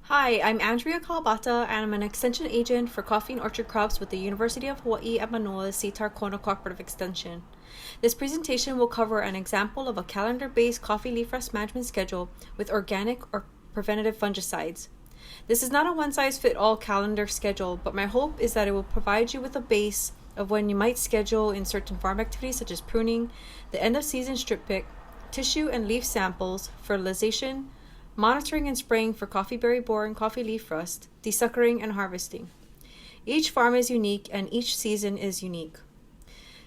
Hi, I'm Andrea Kawabata, and I'm an extension agent for coffee and orchard crops with the University of Hawaii at Manoa's CTAHR Kona Cooperative Extension. This presentation will cover an example of a calendar-based coffee leaf rust management schedule with organic or preventative fungicides. This is not a one-size-fits-all calendar schedule, but my hope is that it will provide you with a base of when you might schedule in certain farm activities such as pruning, the end-of-season strip pick, tissue and leaf samples, fertilization, monitoring and spraying for coffee berry borer and coffee leaf rust, desuckering, and harvesting. Each farm is unique and each season is unique.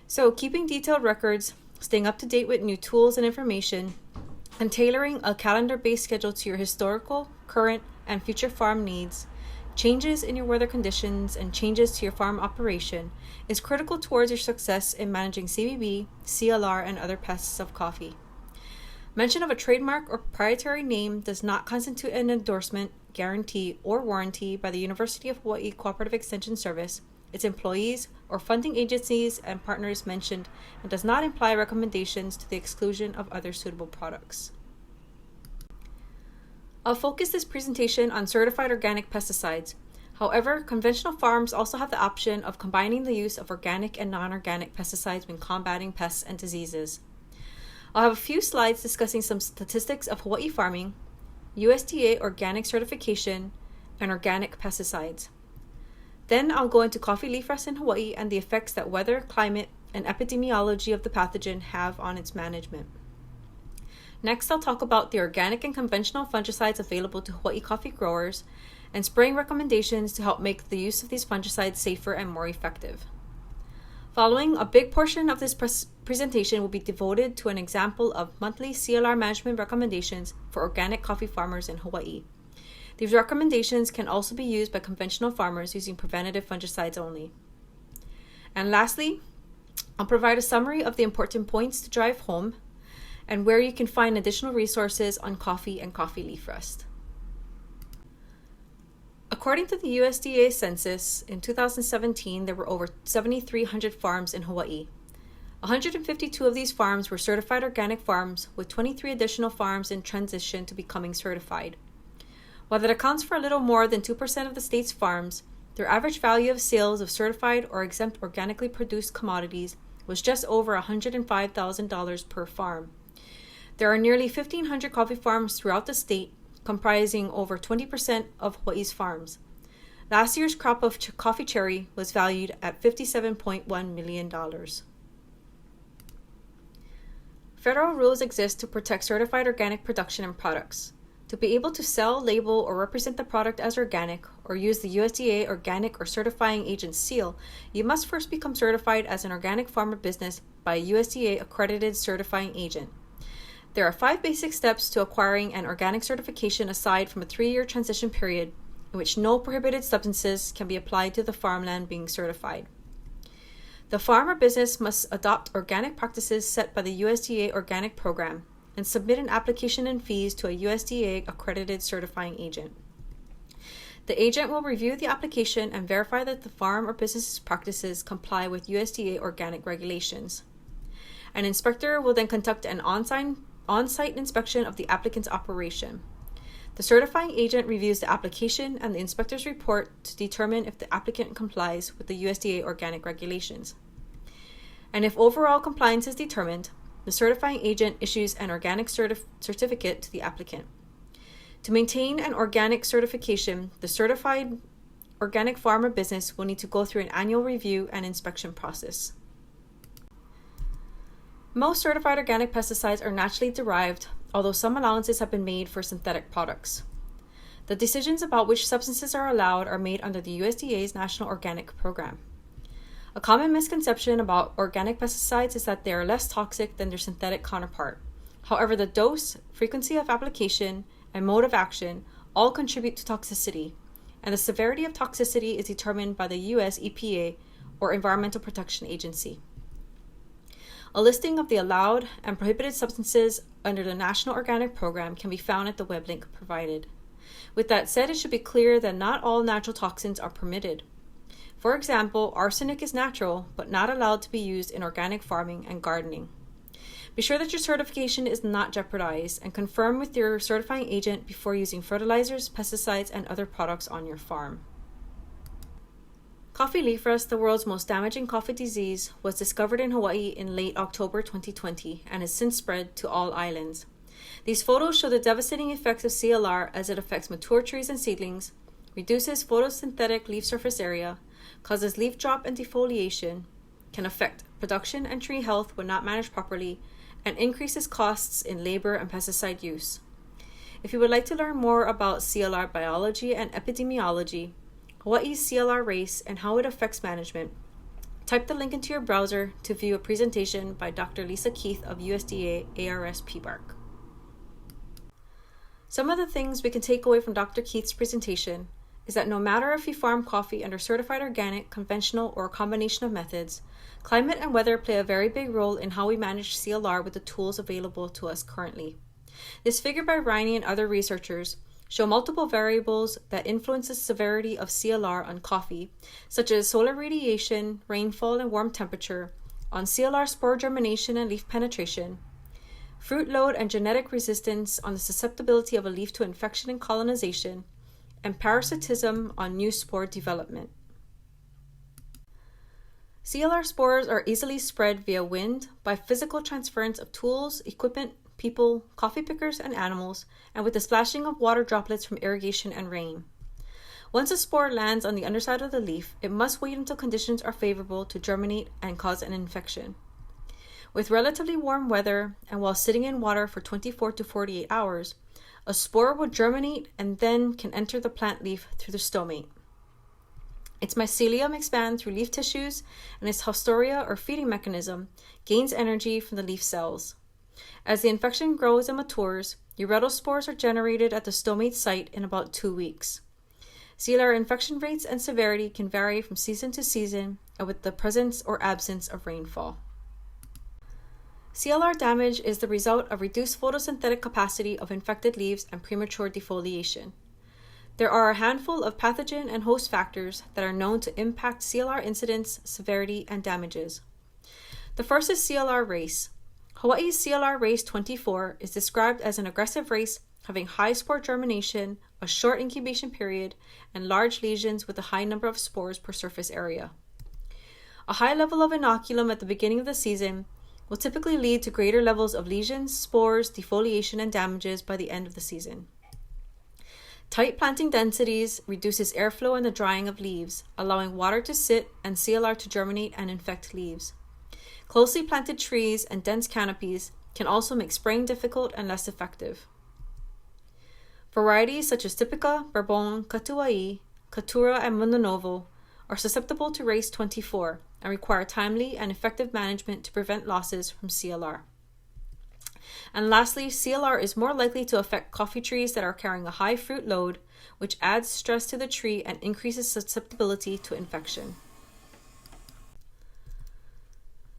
So keeping detailed records, staying up to date with new tools and information, and tailoring a calendar-based schedule to your historical, current, and future farm needs, changes in your weather conditions, and changes to your farm operation is critical towards your success in managing CBB, CLR, and other pests of coffee. Mention of a trademark or proprietary name does not constitute an endorsement, guarantee, or warranty by the University of Hawaii Cooperative Extension Service, its employees, or funding agencies and partners mentioned, and does not imply recommendations to the exclusion of other suitable products. I'll focus this presentation on certified organic pesticides. However, conventional farms also have the option of combining the use of organic and non-organic pesticides when combating pests and diseases. I'll have a few slides discussing some statistics of Hawaii farming, USDA organic certification, and organic pesticides. Then I'll go into coffee leaf rust in Hawaii and the effects that weather, climate, and epidemiology of the pathogen have on its management. Next, I'll talk about the organic and conventional fungicides available to Hawaii coffee growers and spraying recommendations to help make the use of these fungicides safer and more effective. Following, a big portion of this presentation will be devoted to an example of monthly CLR management recommendations for organic coffee farmers in Hawaii. These recommendations can also be used by conventional farmers using preventative fungicides only. And lastly, I'll provide a summary of the important points to drive home and where you can find additional resources on coffee and coffee leaf rust. According to the USDA census, in 2017, there were over 7,300 farms in Hawaii. 152 of these farms were certified organic farms, with 23 additional farms in transition to becoming certified. While that accounts for a little more than 2% of the state's farms, their average value of sales of certified or exempt organically produced commodities was just over $105,000 per farm. There are nearly 1,500 coffee farms throughout the state, comprising over 20% of Hawaii's farms. Last year's crop of coffee cherry was valued at $57.1 million. Federal rules exist to protect certified organic production and products. To be able to sell, label, or represent the product as organic, or use the USDA organic or certifying agent seal, you must first become certified as an organic farmer business by a USDA accredited certifying agent. There are 5 basic steps to acquiring an organic certification aside from a 3-year transition period in which no prohibited substances can be applied to the farmland being certified. The farm or business must adopt organic practices set by the USDA organic program and submit an application and fees to a USDA accredited certifying agent. The agent will review the application and verify that the farm or business's practices comply with USDA organic regulations. An inspector will then conduct an on-site inspection of the applicant's operation. The certifying agent reviews the application and the inspector's report to determine if the applicant complies with the USDA organic regulations. And if overall compliance is determined, the certifying agent issues an organic certificate to the applicant. To maintain an organic certification, the certified organic farmer business will need to go through an annual review and inspection process. Most certified organic pesticides are naturally derived, although some allowances have been made for synthetic products. The decisions about which substances are allowed are made under the USDA's National Organic Program. A common misconception about organic pesticides is that they are less toxic than their synthetic counterpart. However, the dose, frequency of application, and mode of action all contribute to toxicity, and the severity of toxicity is determined by the US EPA, or Environmental Protection Agency. A listing of the allowed and prohibited substances under the National Organic Program can be found at the web link provided. With that said, it should be clear that not all natural toxins are permitted. For example, arsenic is natural, but not allowed to be used in organic farming and gardening. Be sure that your certification is not jeopardized and confirm with your certifying agent before using fertilizers, pesticides, and other products on your farm. Coffee leaf rust, the world's most damaging coffee disease, was discovered in Hawaii in late October 2020 and has since spread to all islands. These photos show the devastating effects of CLR as it affects mature trees and seedlings, reduces photosynthetic leaf surface area, causes leaf drop and defoliation, can affect production and tree health when not managed properly, and increases costs in labor and pesticide use. If you would like to learn more about CLR biology and epidemiology, Hawaii's CLR race, and how it affects management, type the link into your browser to view a presentation by Dr. Lisa Keith of USDA ARS PBARC. Some of the things we can take away from Dr. Keith's presentation is that no matter if you farm coffee under certified organic, conventional, or a combination of methods, climate and weather play a very big role in how we manage CLR with the tools available to us currently. This figure by Riney and other researchers show multiple variables that influence the severity of CLR on coffee, such as solar radiation, rainfall, and warm temperature, on CLR spore germination and leaf penetration, fruit load and genetic resistance on the susceptibility of a leaf to infection and colonization, and parasitism on new spore development. CLR spores are easily spread via wind by physical transference of tools, equipment, people, coffee pickers, and animals, and with the splashing of water droplets from irrigation and rain. Once a spore lands on the underside of the leaf, it must wait until conditions are favorable to germinate and cause an infection. With relatively warm weather and while sitting in water for 24 to 48 hours, a spore will germinate and then can enter the plant leaf through the stomate. Its mycelium expands through leaf tissues, and its haustoria or feeding mechanism gains energy from the leaf cells. As the infection grows and matures, uretospores are generated at the stomate site in about 2 weeks. CLR infection rates and severity can vary from season to season and with the presence or absence of rainfall. CLR damage is the result of reduced photosynthetic capacity of infected leaves and premature defoliation. There are a handful of pathogen and host factors that are known to impact CLR incidence, severity, and damages. The first is CLR race. Hawaii's CLR race 24 is described as an aggressive race having high spore germination, a short incubation period, and large lesions with a high number of spores per surface area. A high level of inoculum at the beginning of the season will typically lead to greater levels of lesions, spores, defoliation, and damages by the end of the season. Tight planting densities reduces airflow and the drying of leaves, allowing water to sit and CLR to germinate and infect leaves. Closely planted trees and dense canopies can also make spraying difficult and less effective. Varieties such as Typica, Bourbon, Katuai, Katura, and Mundo Novo are susceptible to race 24 and require timely and effective management to prevent losses from CLR. And lastly, CLR is more likely to affect coffee trees that are carrying a high fruit load, which adds stress to the tree and increases susceptibility to infection.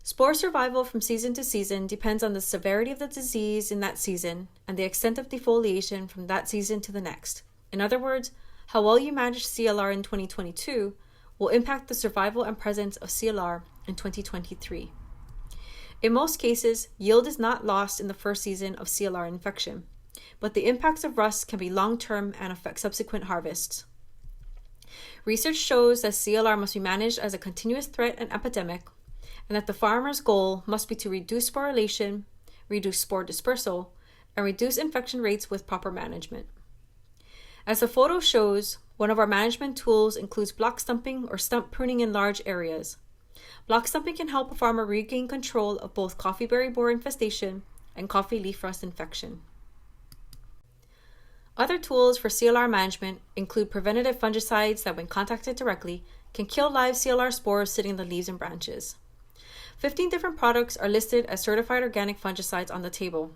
Spore survival from season to season depends on the severity of the disease in that season and the extent of defoliation from that season to the next. In other words, how well you manage CLR in 2022 will impact the survival and presence of CLR in 2023. In most cases, yield is not lost in the first season of CLR infection, but the impacts of rust can be long-term and affect subsequent harvests. Research shows that CLR must be managed as a continuous threat and epidemic, and that the farmer's goal must be to reduce sporulation, reduce spore dispersal, and reduce infection rates with proper management. As the photo shows, one of our management tools includes block stumping or stump pruning in large areas. Block stumping can help a farmer regain control of both coffeeberry borer infestation and coffee leaf rust infection. Other tools for CLR management include preventative fungicides that, when contacted directly, can kill live CLR spores sitting in the leaves and branches. 15 different products are listed as certified organic fungicides on the table.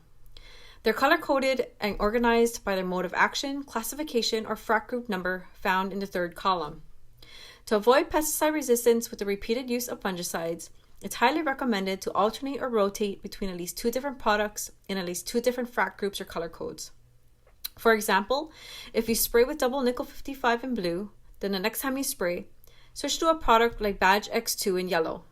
They're color-coded and organized by their mode of action, classification, or FRAC group number found in the third column. To avoid pesticide resistance with the repeated use of fungicides, it's highly recommended to alternate or rotate between at least 2 different products in at least 2 different FRAC groups or color codes. For example, if you spray with double nickel 55 in blue, then the next time you spray, switch to a product like Badge X2 in yellow.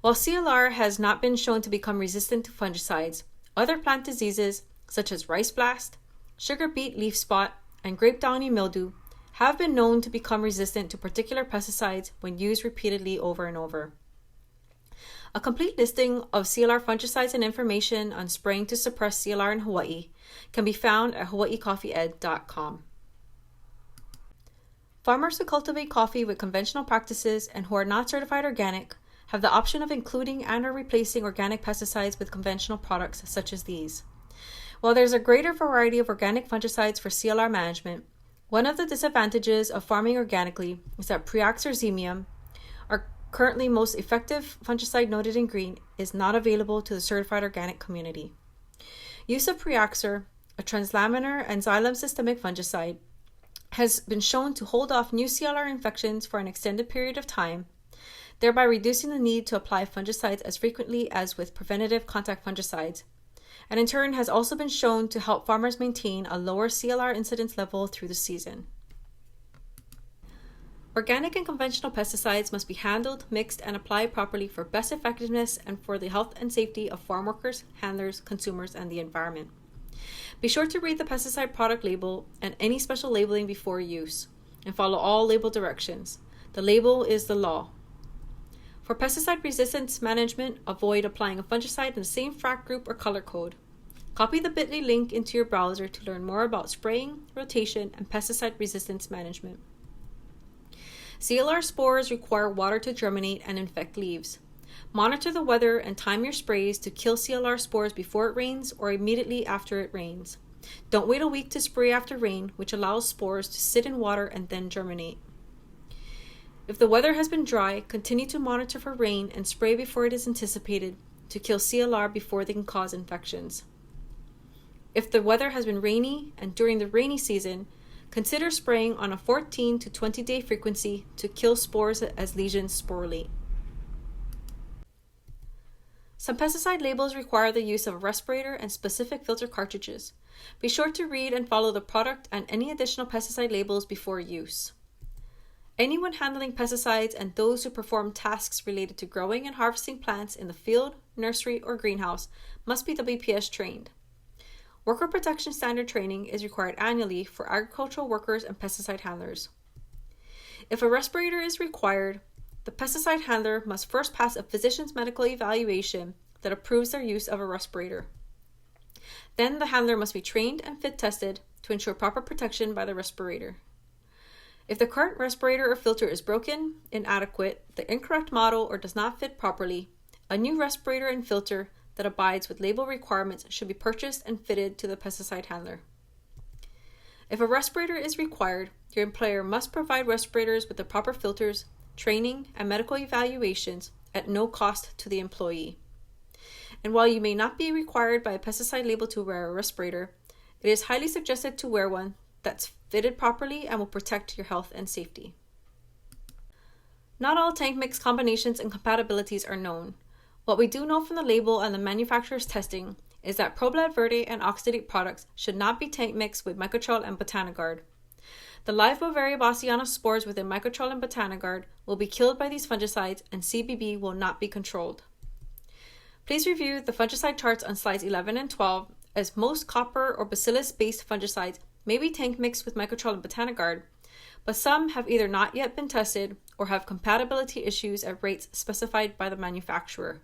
While CLR has not been shown to become resistant to fungicides, other plant diseases such as rice blast, sugar beet leaf spot, and grape downy mildew have been known to become resistant to particular pesticides when used repeatedly over and over. A complete listing of CLR fungicides and information on spraying to suppress CLR in Hawaii can be found at hawaiicoffeeed.com. Farmers who cultivate coffee with conventional practices and who are not certified organic have the option of including and/or replacing organic pesticides with conventional products such as these. While there's a greater variety of organic fungicides for CLR management, one of the disadvantages of farming organically is that Preaxorzemium, our currently most effective fungicide noted in green, is not available to the certified organic community. Use of Preaxor, a translaminar and xylem systemic fungicide, has been shown to hold off new CLR infections for an extended period of time, thereby reducing the need to apply fungicides as frequently as with preventative contact fungicides, and in turn has also been shown to help farmers maintain a lower CLR incidence level through the season. Organic and conventional pesticides must be handled, mixed, and applied properly for best effectiveness and for the health and safety of farm workers, handlers, consumers, and the environment. Be sure to read the pesticide product label and any special labeling before use, and follow all label directions. The label is the law. For pesticide resistance management, avoid applying a fungicide in the same frac group or color code. Copy the bit.ly link into your browser to learn more about spraying, rotation, and pesticide resistance management. CLR spores require water to germinate and infect leaves. Monitor the weather and time your sprays to kill CLR spores before it rains or immediately after it rains. Don't wait a week to spray after rain, which allows spores to sit in water and then germinate. If the weather has been dry, continue to monitor for rain and spray before it is anticipated to kill CLR before they can cause infections. If the weather has been rainy and during the rainy season, consider spraying on a 14 to 20 day frequency to kill spores as lesions sporulate. Some pesticide labels require the use of a respirator and specific filter cartridges. Be sure to read and follow the product and any additional pesticide labels before use. Anyone handling pesticides and those who perform tasks related to growing and harvesting plants in the field, nursery, or greenhouse must be WPS trained. Worker Protection Standard training is required annually for agricultural workers and pesticide handlers. If a respirator is required, the pesticide handler must first pass a physician's medical evaluation that approves their use of a respirator. Then the handler must be trained and fit tested to ensure proper protection by the respirator. If the current respirator or filter is broken, inadequate, the incorrect model, or does not fit properly, a new respirator and filter that abides with label requirements should be purchased and fitted to the pesticide handler. If a respirator is required, your employer must provide respirators with the proper filters, training, and medical evaluations at no cost to the employee. And while you may not be required by a pesticide label to wear a respirator, it is highly suggested to wear one that's fitted properly and will protect your health and safety. Not all tank mix combinations and compatibilities are known. What we do know from the label and the manufacturer's testing is that Problad Verde and Oxidate products should not be tank mixed with Mycotrol and Botanigard. The live Beauveria bassiana spores within Mycotrol and Botanigard will be killed by these fungicides and CBB will not be controlled. Please review the fungicide charts on slides 11 and 12, as most copper or bacillus-based fungicides may be tank mixed with Mycotrol and Botanigard, but some have either not yet been tested or have compatibility issues at rates specified by the manufacturer.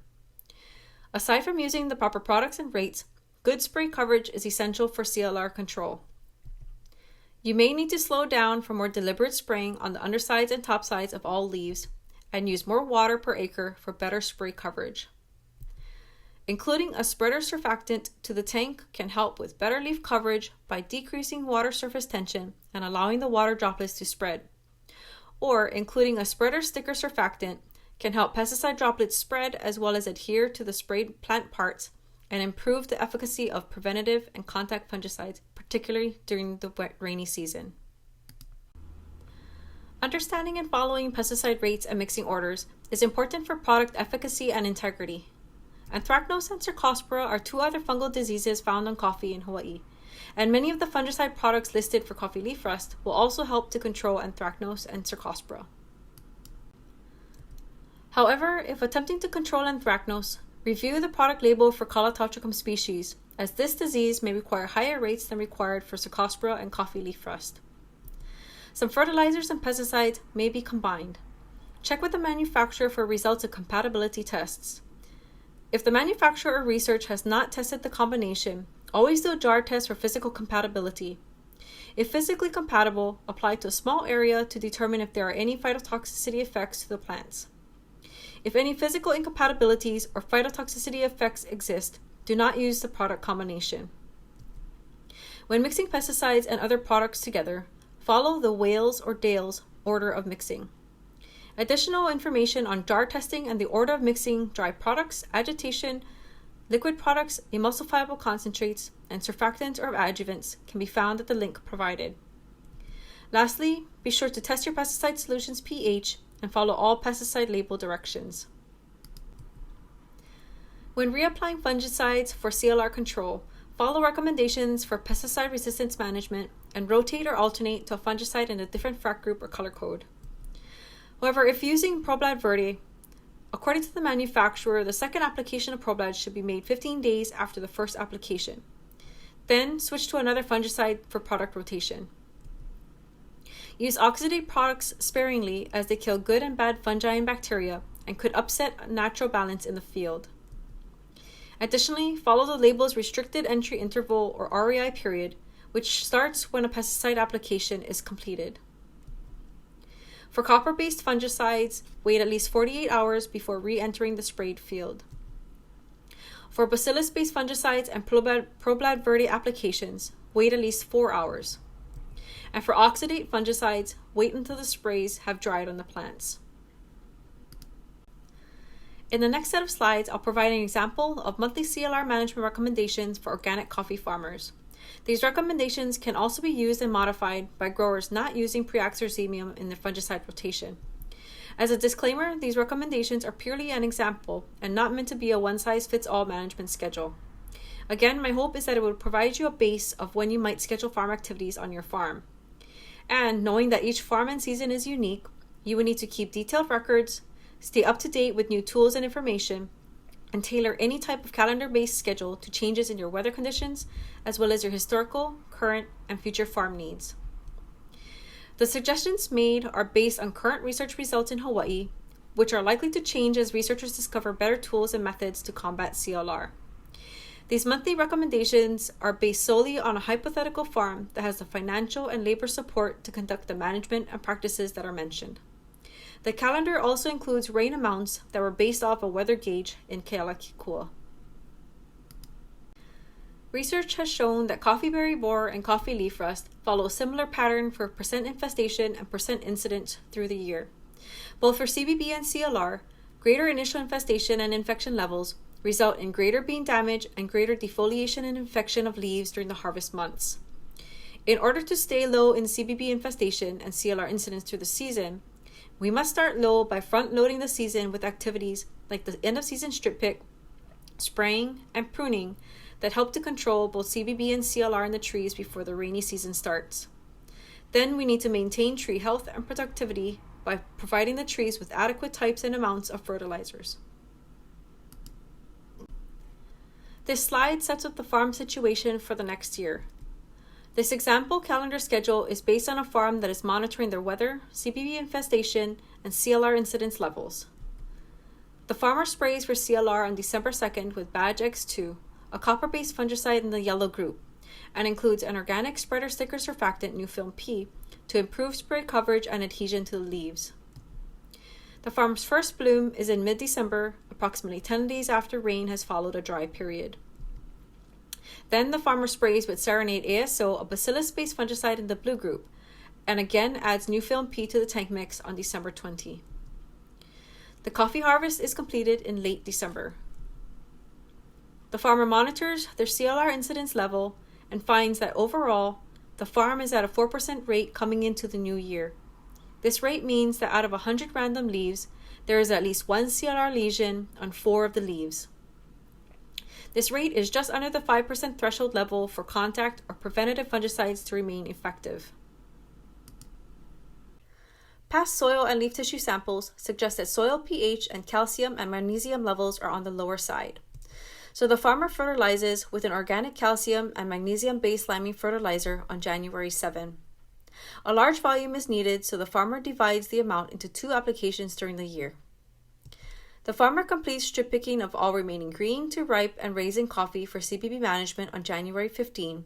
Aside from using the proper products and rates, good spray coverage is essential for CLR control. You may need to slow down for more deliberate spraying on the undersides and topsides of all leaves and use more water per acre for better spray coverage. Including a spreader surfactant to the tank can help with better leaf coverage by decreasing water surface tension and allowing the water droplets to spread. Or including a spreader sticker surfactant can help pesticide droplets spread as well as adhere to the sprayed plant parts and improve the efficacy of preventative and contact fungicides, particularly during the wet, rainy season. Understanding and following pesticide rates and mixing orders is important for product efficacy and integrity. Anthracnose and Cercospora are two other fungal diseases found on coffee in Hawaii, and many of the fungicide products listed for coffee leaf rust will also help to control anthracnose and Cercospora. However, if attempting to control anthracnose, review the product label for Calototricum species, as this disease may require higher rates than required for Cercospora and coffee leaf rust. Some fertilizers and pesticides may be combined. Check with the manufacturer for results of compatibility tests. If the manufacturer or research has not tested the combination, always do a jar test for physical compatibility. If physically compatible, apply to a small area to determine if there are any phytotoxicity effects to the plants. If any physical incompatibilities or phytotoxicity effects exist, do not use the product combination. When mixing pesticides and other products together, follow the Wales or Dales order of mixing. Additional information on jar testing and the order of mixing dry products, agitation, liquid products, emulsifiable concentrates, and surfactants or adjuvants can be found at the link provided. Lastly, be sure to test your pesticide solution's pH and follow all pesticide label directions. When reapplying fungicides for CLR control, follow recommendations for pesticide resistance management and rotate or alternate to a fungicide in a different frac group or color code. However, if using Problad Verde, according to the manufacturer, the second application of Problad should be made 15 days after the first application. Then switch to another fungicide for product rotation. Use oxidate products sparingly as they kill good and bad fungi and bacteria and could upset natural balance in the field. Additionally, follow the label's restricted entry interval or REI period, which starts when a pesticide application is completed. For copper-based fungicides, wait at least 48 hours before re-entering the sprayed field. For bacillus-based fungicides and Problad Verde applications, wait at least 4 hours. And for oxidate fungicides, wait until the sprays have dried on the plants. In the next set of slides, I'll provide an example of monthly CLR management recommendations for organic coffee farmers. These recommendations can also be used and modified by growers not using pre-axosemium in their fungicide rotation. As a disclaimer, these recommendations are purely an example and not meant to be a one-size-fits-all management schedule. Again, my hope is that it will provide you a base of when you might schedule farm activities on your farm. And knowing that each farm and season is unique, you will need to keep detailed records, stay up to date with new tools and information, and tailor any type of calendar-based schedule to changes in your weather conditions, as well as your historical, current, and future farm needs. The suggestions made are based on current research results in Hawaii, which are likely to change as researchers discover better tools and methods to combat CLR. These monthly recommendations are based solely on a hypothetical farm that has the financial and labor support to conduct the management and practices that are mentioned. The calendar also includes rain amounts that were based off a weather gauge in Kealakekua. Research has shown that coffee berry borer and coffee leaf rust follow a similar pattern for percent infestation and percent incidence through the year. Both for CBB and CLR, greater initial infestation and infection levels result in greater bean damage and greater defoliation and infection of leaves during the harvest months. In order to stay low in CBB infestation and CLR incidence through the season, we must start low by front-loading the season with activities like the end-of-season strip pick, spraying, and pruning that help to control both CBB and CLR in the trees before the rainy season starts. Then we need to maintain tree health and productivity by providing the trees with adequate types and amounts of fertilizers. This slide sets up the farm situation for the next year. This example calendar schedule is based on a farm that is monitoring their weather, CBB infestation, and CLR incidence levels. The farmer sprays for CLR on December 2nd with Badge X2, a copper-based fungicide in the yellow group, and includes an organic spreader sticker surfactant New Film P to improve spray coverage and adhesion to the leaves. The farm's first bloom is in mid-December, approximately 10 days after rain has followed a dry period. Then the farmer sprays with Serenade ASO, a bacillus-based fungicide in the blue group, and again adds New Film P to the tank mix on December 20. The coffee harvest is completed in late December. The farmer monitors their CLR incidence level and finds that overall, the farm is at a 4% rate coming into the new year. This rate means that out of 100 random leaves, there is at least one CLR lesion on 4 of the leaves. This rate is just under the 5% threshold level for contact or preventative fungicides to remain effective. Past soil and leaf tissue samples suggest that soil pH and calcium and magnesium levels are on the lower side. So the farmer fertilizes with an organic calcium and magnesium-based liming fertilizer on January 7. A large volume is needed, so the farmer divides the amount into 2 applications during the year. The farmer completes strip picking of all remaining green to ripe and raisin coffee for CBB management on January 15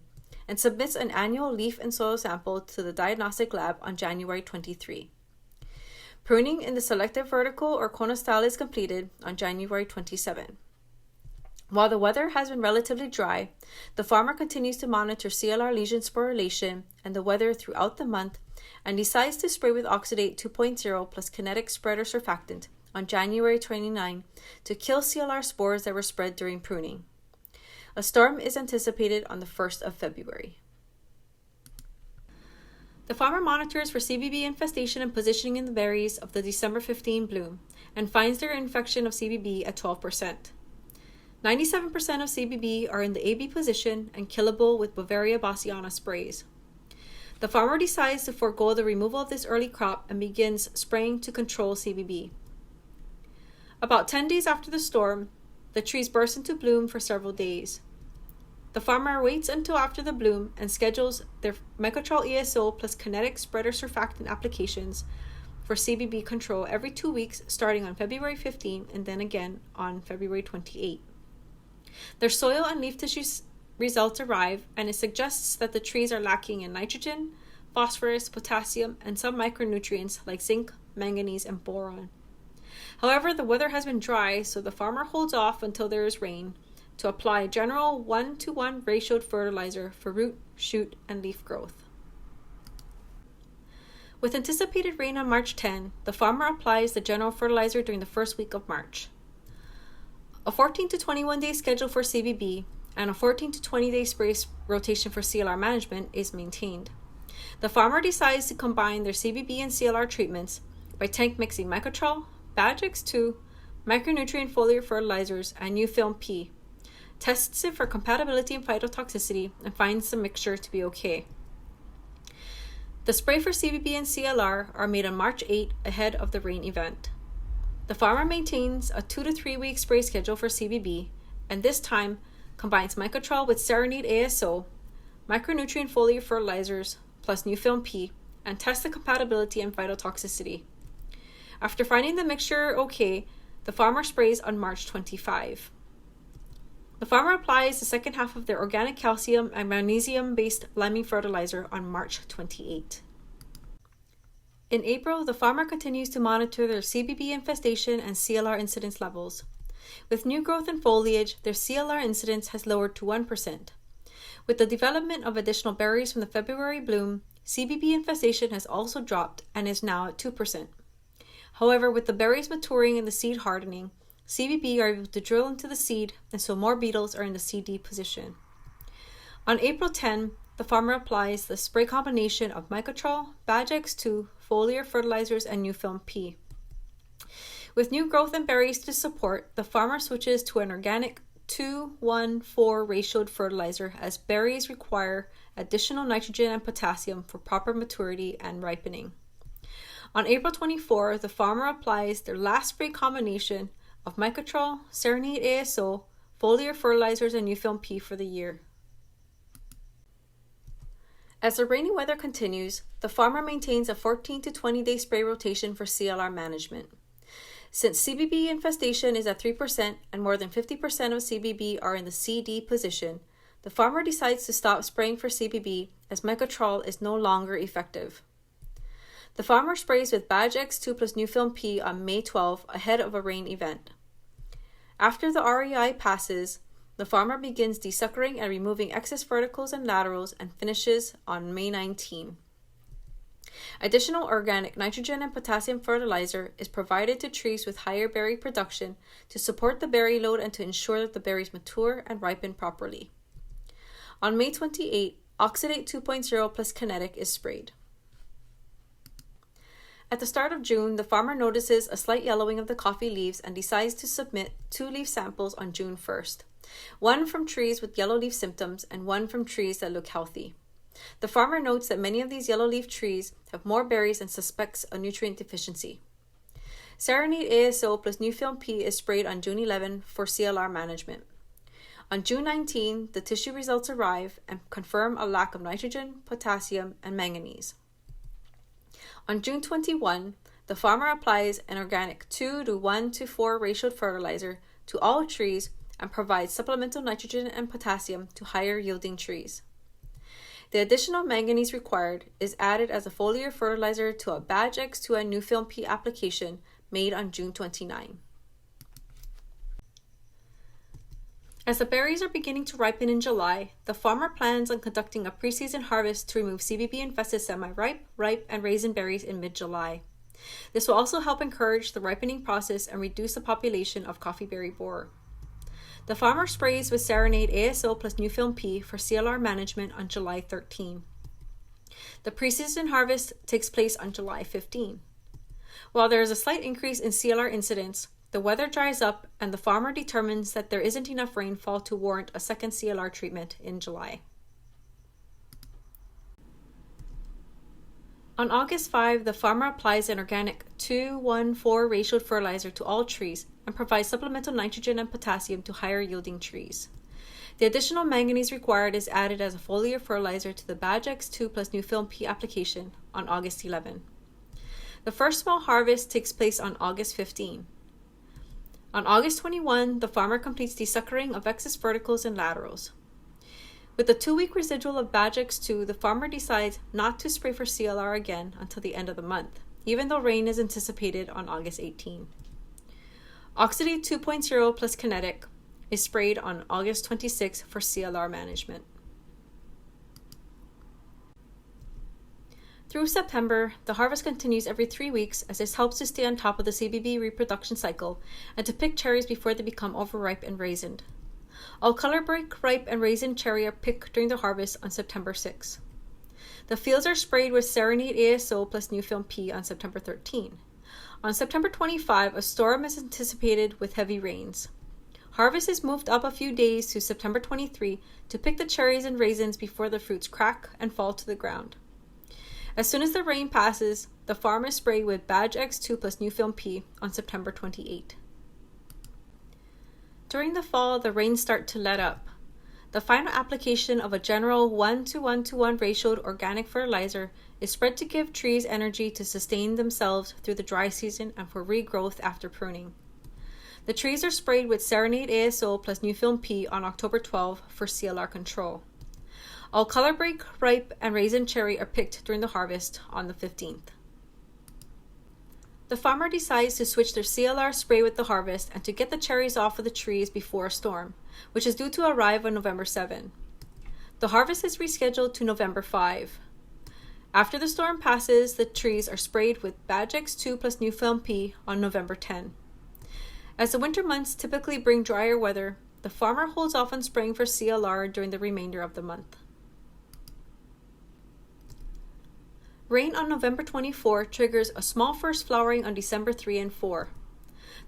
and submits an annual leaf and soil sample to the diagnostic lab on January 23. Pruning in the selective vertical or cone style is completed on January 27. While the weather has been relatively dry, the farmer continues to monitor CLR lesion sporulation and the weather throughout the month and decides to spray with Oxidate 2.0 plus kinetic spread or surfactant on January 29 to kill CLR spores that were spread during pruning. A storm is anticipated on the 1st of February. The farmer monitors for CBB infestation and positioning in the berries of the December 15 bloom and finds their infection of CBB at 12%. 97% of CBB are in the AB position and killable with Bavaria bassiana sprays. The farmer decides to forego the removal of this early crop and begins spraying to control CBB. About 10 days after the storm, the trees burst into bloom for several days. The farmer waits until after the bloom and schedules their Mycotrol ESO plus kinetic spread or surfactant applications for CBB control every 2 weeks starting on February 15 and then again on February 28. Their soil and leaf tissue results arrive, and it suggests that the trees are lacking in nitrogen, phosphorus, potassium, and some micronutrients like zinc, manganese, and boron. However, the weather has been dry, so the farmer holds off until there is rain to apply general 1-to-1 ratioed fertilizer for root, shoot, and leaf growth. With anticipated rain on March 10, the farmer applies the general fertilizer during the first week of March. A 14 to 21 day schedule for CBB and a 14 to 20 day spray rotation for CLR management is maintained. The farmer decides to combine their CBB and CLR treatments by tank mixing Mycotrol, Badgex2, micronutrient foliar fertilizers, and U-Film P, tests it for compatibility and phytotoxicity, and finds the mixture to be okay. The spray for CBB and CLR are made on March 8 ahead of the rain event. The farmer maintains a 2 to 3 week spray schedule for CBB, and this time combines Mycotrol with Serenade ASO, micronutrient foliar fertilizers, plus U-Film P, and tests the compatibility and phytotoxicity. After finding the mixture okay, the farmer sprays on March 25. The farmer applies the second half of their organic calcium and magnesium-based liming fertilizer on March 28. In April, the farmer continues to monitor their CBB infestation and CLR incidence levels. With new growth and foliage, their CLR incidence has lowered to 1%. With the development of additional berries from the February bloom, CBB infestation has also dropped and is now at 2%. However, with the berries maturing and the seed hardening, CBB are able to drill into the seed, and so more beetles are in the CD position. On April 10, the farmer applies the spray combination of Mycotrol, Badgex2, foliar fertilizers, and U-Film P. With new growth and berries to support, the farmer switches to an organic 2-1-4 ratioed fertilizer as berries require additional nitrogen and potassium for proper maturity and ripening. On April 24, the farmer applies their last spray combination of Mycotrol, Serenade ASO, foliar fertilizers, and U-Film P for the year. As the rainy weather continues, the farmer maintains a 14 to 20 day spray rotation for CLR management. Since CBB infestation is at 3% and more than 50% of CBB are in the CD position, the farmer decides to stop spraying for CBB as Mycotrol is no longer effective. The farmer sprays with Badgex2 plus U-Film P on May 12 ahead of a rain event. After the REI passes, the farmer begins desuckering and removing excess verticals and laterals and finishes on May 19. Additional organic nitrogen and potassium fertilizer is provided to trees with higher berry production to support the berry load and to ensure that the berries mature and ripen properly. On May 28, Oxidate 2.0 plus Kinetic is sprayed. At the start of June, the farmer notices a slight yellowing of the coffee leaves and decides to submit 2 leaf samples on June 1st, one from trees with yellow leaf symptoms and one from trees that look healthy. The farmer notes that many of these yellowleaf trees have more berries and suspects a nutrient deficiency. Serenade ASO plus New Film P is sprayed on June 11 for CLR management. On June 19, the tissue results arrive and confirm a lack of nitrogen, potassium, and manganese. On June 21, the farmer applies an organic 2:1:4 ratioed fertilizer to all trees and provides supplemental nitrogen and potassium to higher yielding trees. The additional manganese required is added as a foliar fertilizer to a Badge X2 and New Film P application made on June 29. As the berries are beginning to ripen in July, the farmer plans on conducting a preseason harvest to remove CBB-infested semi-ripe, ripe, and raisin berries in mid-July. This will also help encourage the ripening process and reduce the population of coffeeberry borer. The farmer sprays with Serenade ASO plus New Film P for CLR management on July 13. The preseason harvest takes place on July 15. While there is a slight increase in CLR incidence, the weather dries up and the farmer determines that there isn't enough rainfall to warrant a second CLR treatment in July. On August 5, the farmer applies an organic 2:1:4 ratioed fertilizer to all trees and provides supplemental nitrogen and potassium to higher yielding trees. The additional manganese required is added as a foliar fertilizer to the Badge X2 plus New Film P application on August 11. The first small harvest takes place on August 15. On August 21, the farmer completes desuckering of excess verticals and laterals. With the 2-week residual of Badge X2, the farmer decides not to spray for CLR again until the end of the month, even though rain is anticipated on August 18. Oxidate 2.0 plus Kinetic is sprayed on August 26 for CLR management. Through September, the harvest continues every 3 weeks as this helps to stay on top of the CBB reproduction cycle and to pick cherries before they become overripe and raisined. All color break, ripe, and raisin cherry are picked during the harvest on September 6. The fields are sprayed with Serenade ASO plus New Film P on September 13. On September 25, a storm is anticipated with heavy rains. Harvest is moved up a few days to September 23 to pick the cherries and raisins before the fruits crack and fall to the ground. As soon as the rain passes, the farmers spray with Badge X2 plus New Film P on September 28. During the fall, the rains start to let up. The final application of a general 1:1:1 ratioed organic fertilizer is spread to give trees energy to sustain themselves through the dry season and for regrowth after pruning. The trees are sprayed with Serenade ASO plus New Film P on October 12 for CLR control. All color break, ripe, and raisin cherry are picked during the harvest on the 15th. The farmer decides to switch their CLR spray with the harvest and to get the cherries off of the trees before a storm, which is due to arrive on November 7. The harvest is rescheduled to November 5. After the storm passes, the trees are sprayed with Badge X2 plus New Film P on November 10. As the winter months typically bring drier weather, the farmer holds off on spraying for CLR during the remainder of the month. Rain on November 24 triggers a small first flowering on December 3 and 4.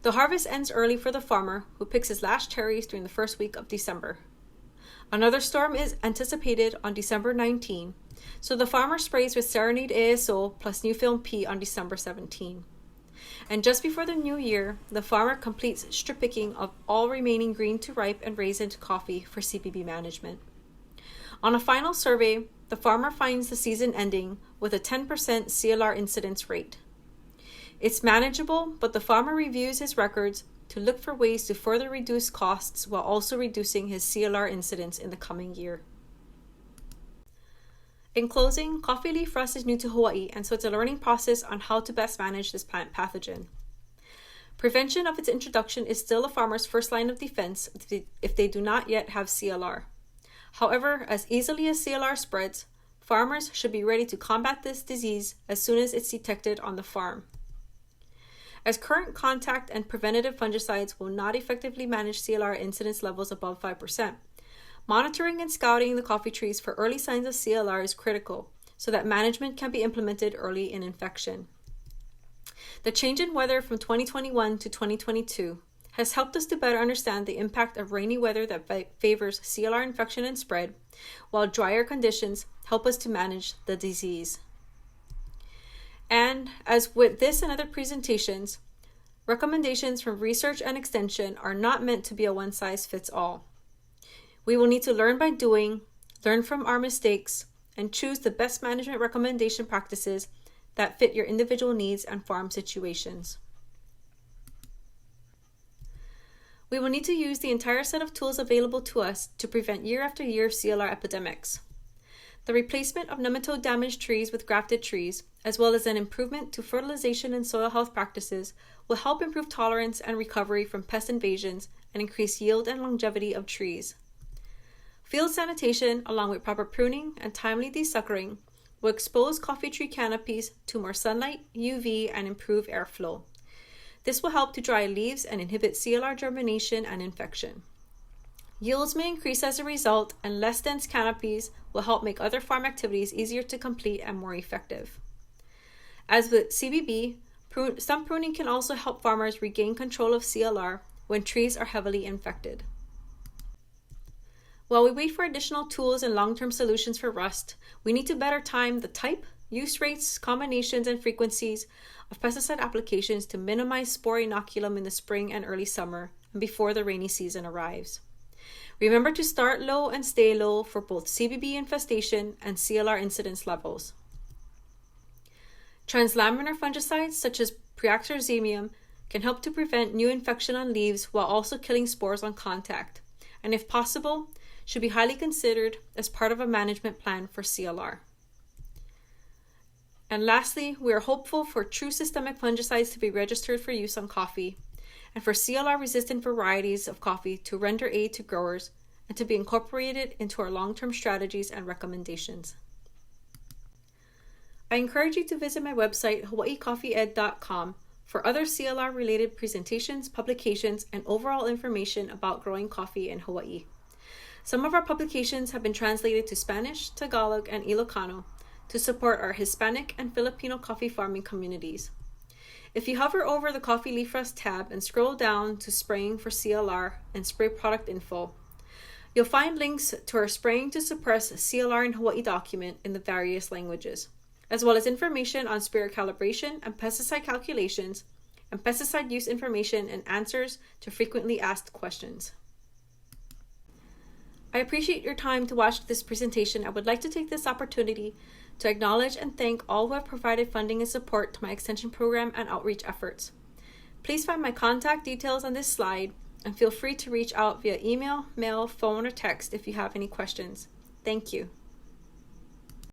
The harvest ends early for the farmer, who picks his last cherries during the first week of December. Another storm is anticipated on December 19, so the farmer sprays with Serenade ASO plus New Film P on December 17. And just before the new year, the farmer completes strip picking of all remaining green to ripe and raisined coffee for CBB management. On a final survey, the farmer finds the season ending with a 10% CLR incidence rate. It's manageable, but the farmer reviews his records to look for ways to further reduce costs while also reducing his CLR incidence in the coming year. In closing, coffee leaf rust is new to Hawaii, and so it's a learning process on how to best manage this plant pathogen. Prevention of its introduction is still a farmer's first line of defense if they do not yet have CLR. However, as easily as CLR spreads, farmers should be ready to combat this disease as soon as it's detected on the farm. As current contact and preventative fungicides will not effectively manage CLR incidence levels above 5%, monitoring and scouting the coffee trees for early signs of CLR is critical so that management can be implemented early in infection. The change in weather from 2021 to 2022 has helped us to better understand the impact of rainy weather that favors CLR infection and spread, while drier conditions help us to manage the disease. And as with this and other presentations, recommendations from research and extension are not meant to be a one-size-fits-all. We will need to learn by doing, learn from our mistakes, and choose the best management recommendation practices that fit your individual needs and farm situations. We will need to use the entire set of tools available to us to prevent year after year CLR epidemics. The replacement of nematode-damaged trees with grafted trees, as well as an improvement to fertilization and soil health practices, will help improve tolerance and recovery from pest invasions and increase yield and longevity of trees. Field sanitation, along with proper pruning and timely desuckering, will expose coffee tree canopies to more sunlight, UV, and improve airflow. This will help to dry leaves and inhibit CLR germination and infection. Yields may increase as a result, and less dense canopies will help make other farm activities easier to complete and more effective. As with CBB, some pruning can also help farmers regain control of CLR when trees are heavily infected. While we wait for additional tools and long-term solutions for rust, we need to better time the type, use rates, combinations, and frequencies of pesticide applications to minimize spore inoculum in the spring and early summer and before the rainy season arrives. Remember to start low and stay low for both CBB infestation and CLR incidence levels. Translaminar fungicides such as Preaxorzemium can help to prevent new infection on leaves while also killing spores on contact, and if possible, should be highly considered as part of a management plan for CLR. And lastly, we are hopeful for true systemic fungicides to be registered for use on coffee, and for CLR-resistant varieties of coffee to render aid to growers and to be incorporated into our long-term strategies and recommendations. I encourage you to visit my website, hawaiicoffeeed.com, for other CLR-related presentations, publications, and overall information about growing coffee in Hawaii. Some of our publications have been translated to Spanish, Tagalog, and Ilocano to support our Hispanic and Filipino coffee farming communities. If you hover over the Coffee Leaf Rust tab and scroll down to Spraying for CLR and Spray Product Info, you'll find links to our Spraying to Suppress CLR in Hawaii document in the various languages, as well as information on sprayer calibration and pesticide calculations, and pesticide use information and answers to frequently asked questions. I appreciate your time to watch this presentation. I would like to take this opportunity to acknowledge and thank all who have provided funding and support to my extension program and outreach efforts. Please find my contact details on this slide and feel free to reach out via email, mail, phone, or text if you have any questions. Thank you.